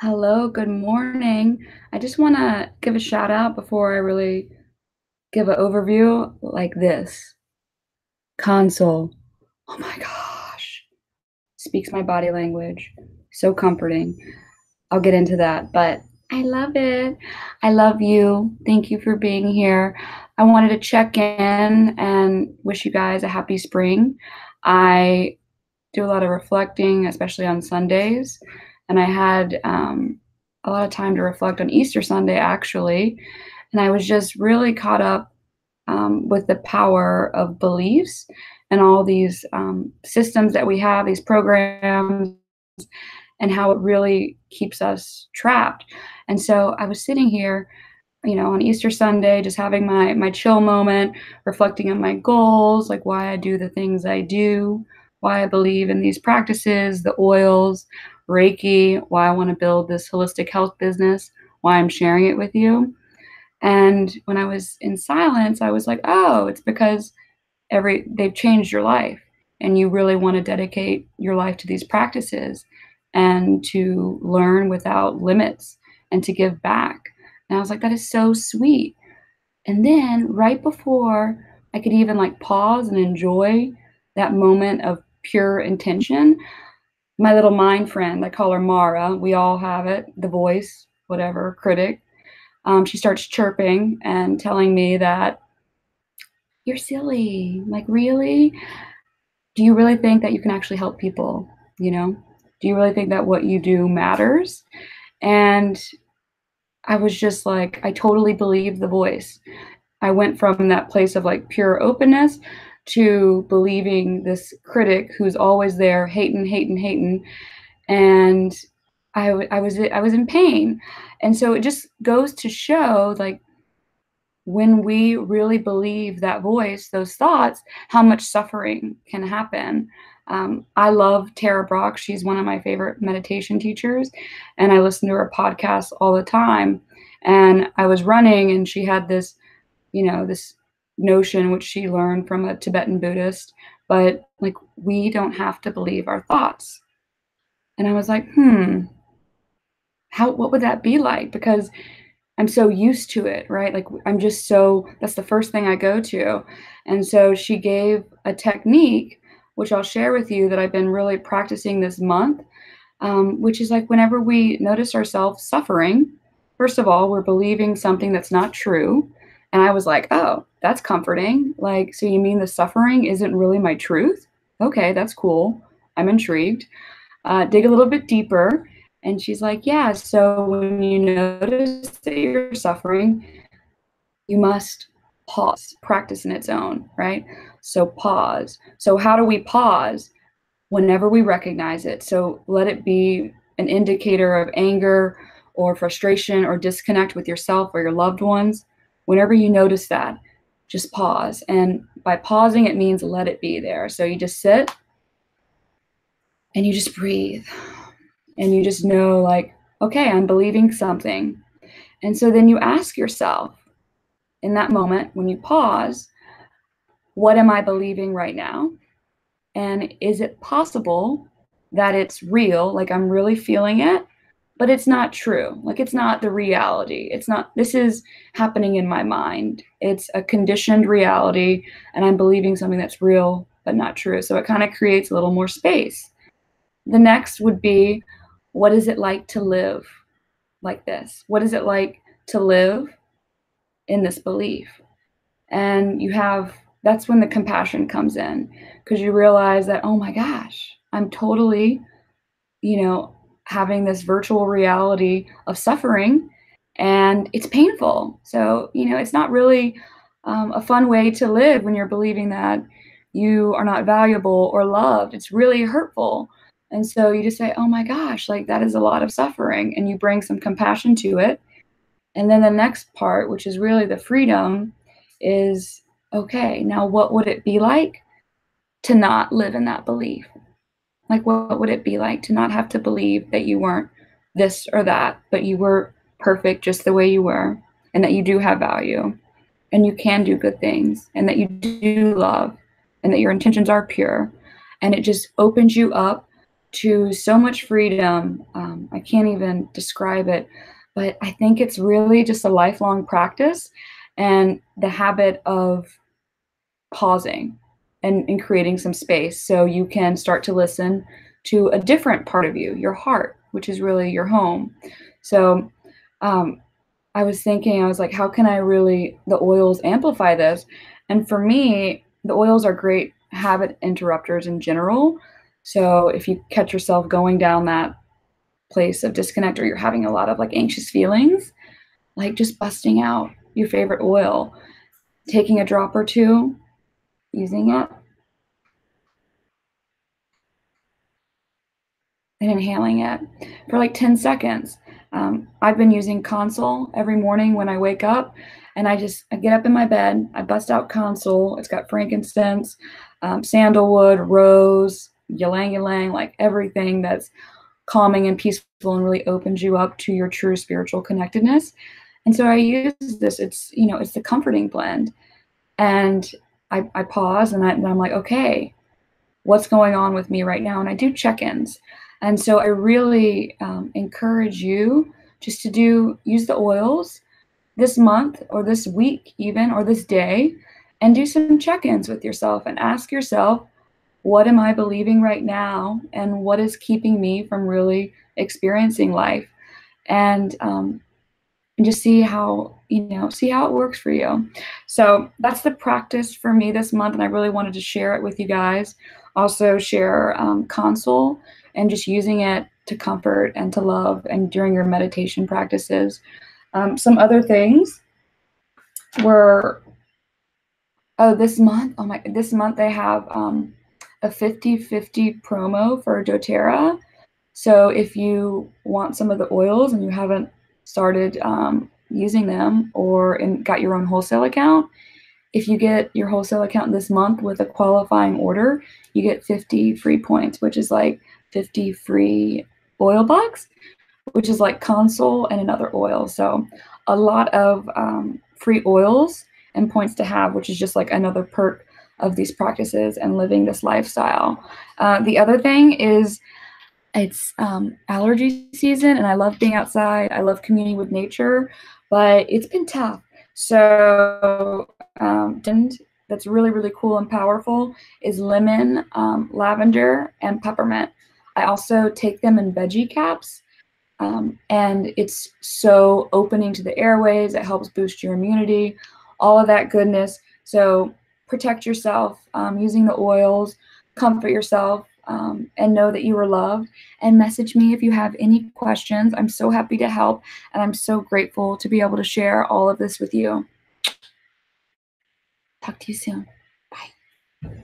Hello, good morning. I just want to give a shout out before I really give an overview like this. Console. Oh my gosh. Speaks my body language. So comforting. I'll get into that, but I love it. I love you. Thank you for being here. I wanted to check in and wish you guys a happy spring. I do a lot of reflecting, especially on Sundays. And I had a lot of time to reflect on Easter Sunday, actually. And I was just really caught up with the power of beliefs and all these systems that we have, these programs, and how it really keeps us trapped. And so I was sitting here, on Easter Sunday, just having my chill moment, reflecting on my goals, like why I do the things I do, why I believe in these practices, the oils, Reiki, why I want to build this holistic health business, why I'm sharing it with you. And when I was in silence, I was like, oh, it's because they've changed your life and you really want to dedicate your life to these practices and to learn without limits and to give back. And I was like, that is so sweet. And then right before I could even like pause and enjoy that moment of pure intention, my little mind friend, I call her Mara, we all have it, the voice, whatever, critic, she starts chirping and telling me that you're silly. Like, really? Do you really think that you can actually help people? You know, do you really think that what you do matters? And I was just like, I totally believe the voice. I went from that place of like pure openness to believing this critic who's always there hating, hating, hating. And I was in pain. And so it just goes to show like when we really believe that voice, those thoughts, how much suffering can happen. I love Tara Brach. She's one of my favorite meditation teachers, and I listen to her podcasts all the time. And I was running, and she had this, this notion which she learned from a Tibetan Buddhist, but like we don't have to believe our thoughts. And I was like, what would that be like? Because I'm so used to it, right? Like I'm just so that's the first thing I go to. And so she gave a technique, which I'll share with you that I've been really practicing this month, which is like whenever we notice ourselves suffering, first of all, we're believing something that's not true. And I was like, oh, that's comforting. Like, so you mean the suffering isn't really my truth? Okay, that's cool. I'm intrigued. Dig a little bit deeper. And she's like, yeah, so when you notice that you're suffering, you must pause, practice in its own, right? So pause. So how do we pause? Whenever we recognize it. So let it be an indicator of anger or frustration or disconnect with yourself or your loved ones. Whenever you notice that, just pause. And by pausing, it means let it be there. So you just sit and you just breathe. And you just know, like, okay, I'm believing something. And so then you ask yourself in that moment, when you pause, what am I believing right now? And is it possible that it's real, like I'm really feeling it, but it's not true? Like it's not the reality. It's not, this is happening in my mind. It's a conditioned reality, and I'm believing something that's real, but not true. So it kind of creates a little more space. The next would be, what is it like to live like this? What is it like to live in this belief? And that's when the compassion comes in, because you realize that, oh my gosh, I'm totally, having this virtual reality of suffering and it's painful. So, it's not really a fun way to live when you're believing that you are not valuable or loved. It's really hurtful. And so you just say, oh my gosh, like that is a lot of suffering. And you bring some compassion to it. And then the next part, which is really the freedom, is okay, now what would it be like to not live in that belief? Like, what would it be like to not have to believe that you weren't this or that, but you were perfect just the way you were, and that you do have value, and you can do good things, and that you do love, and that your intentions are pure. And it just opens you up to so much freedom. I can't even describe it, but I think it's really just a lifelong practice and the habit of pausing and creating some space so you can start to listen to a different part of you, your heart, which is really your home. So, um, I was thinking, I was like, how can I really, the oils amplify this? And for me, the oils are great habit interrupters in general. So if you catch yourself going down that place of disconnect or you're having a lot of like anxious feelings, like just busting out your favorite oil, taking a drop or two, using it, and inhaling it for like 10 seconds. I've been using Console every morning when I wake up, and I get up in my bed, I bust out Console. It's got frankincense, sandalwood, rose, ylang ylang, like everything that's calming and peaceful and really opens you up to your true spiritual connectedness. And so I use this. It's it's the comforting blend, and I pause and I'm like, okay, what's going on with me right now, and I do check-ins. And so I really encourage you just to use the oils this month or this week even or this day and do some check-ins with yourself and ask yourself, what am I believing right now and what is keeping me from really experiencing life? And just see how see how it works for you. So that's the practice for me this month, and I really wanted to share it with you guys. Also share Console and just using it to comfort and to love and during your meditation practices. Some other things were, this month they have a 50/50 promo for doTERRA. So if you want some of the oils and you haven't started using them got your own wholesale account, if you get your wholesale account this month with a qualifying order, you get 50 free points, which is like 50 free oil bucks, which is like Console and another oil. So a lot of free oils and points to have, which is just like another perk of these practices and living this lifestyle. The other thing is it's allergy season, and I love being outside. I love communing with nature, but it's been tough. So, and that's really, really cool and powerful is lemon, lavender, and peppermint. I also take them in veggie caps, and it's so opening to the airways. It helps boost your immunity, all of that goodness. So protect yourself using the oils, comfort yourself, and know that you are loved. And message me if you have any questions. I'm so happy to help, and I'm so grateful to be able to share all of this with you. Talk to you soon. Bye.